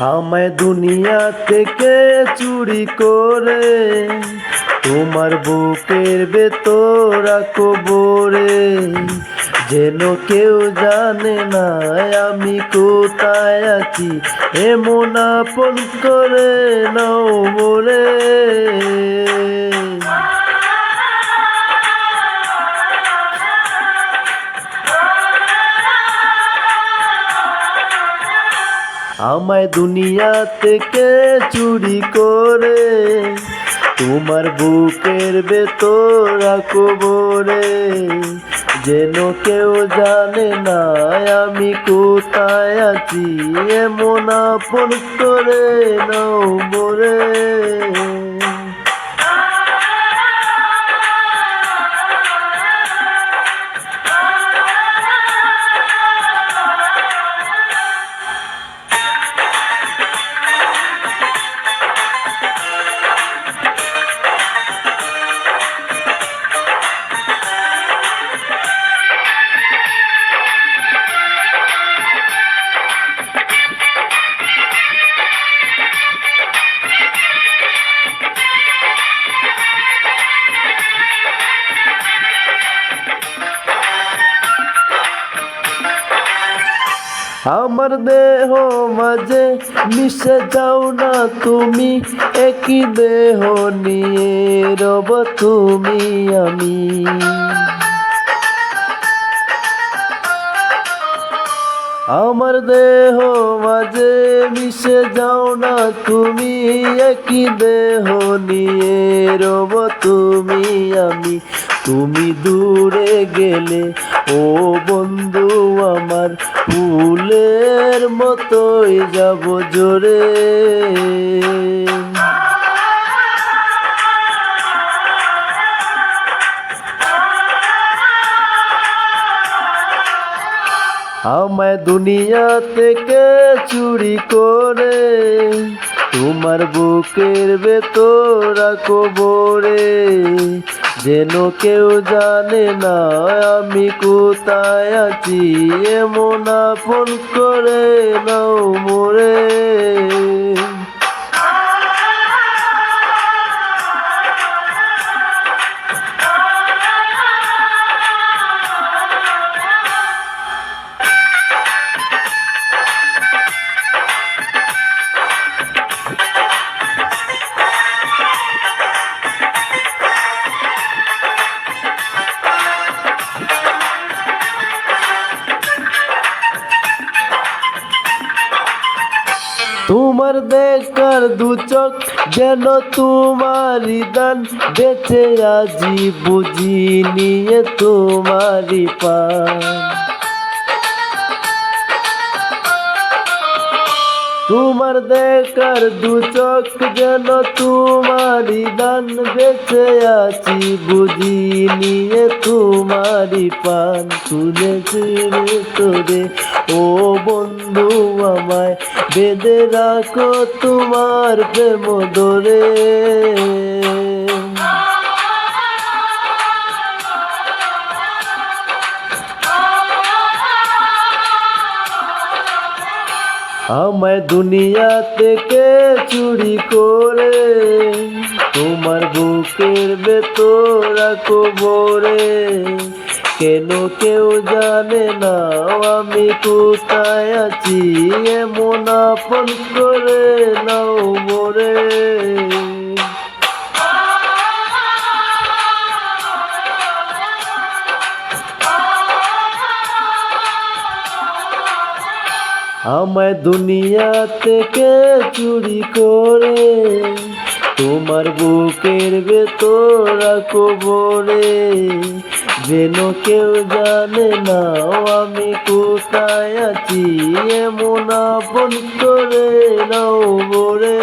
আমায় দুনিয়া থেকে চুরি করে তোমার বুকের ভেতর কবরে, যেন কেউ জানে না আমি কোথায় আছি, এমন আপন করে নাও মোরে। আমায় দুনিয়া থেকে চুরি করে তোমার বুকের ভেতর কবরে, যেন কেউ জানে না আমি কোথায় আছি, এমন আপন করে নাও মোরে। আমার দেহ মাঝে মিশে যাও না তুমি, একই দেহ নিয়ে রব তুমি আমি। আমার দেহ মাঝে মিশে যাও না তুমি, একই দেহ নিয়ে রব তুমি আমি। তুমি দূরে গেলে ও বন্ধু আমার, ফুলের মতোই যাব জোরে। আমায় দুনিয়া থেকে চুরি করে তোমার বুকের ভেতর কবরে, যেন কেউ জানে না আমি কোথায় আছি, এমন আপন করে নাও মোরে। তোমার দেখার দু চোখ যেন তোমারই দান, বেঁচে আজি বুঝি নিয়ে তোমারই পান। তোমার দেখার দু চোখ যেন তোমারই দান, বেঁচে আছি বুঝি নিয়ে তোমারই পান। তুলে ফিরে তোরে ও বন্ধু আমায়, বেঁধে রাখো তোমার প্রেম ধরে। আমায় দুনিয়া থেকে চুরি করে তোমার বুকের ভেতর কবরে, কেন কেউ জানে না আমি কোথায় আছি, এমন আপন করে নাও মোরে। আমায় দুনিয়া থেকে চুরি করে তোমার বুকের ভেতর কবরে, যেন কেউ জানে না আমি কোথায় আছি, এমন আপন করে নাও মোরে।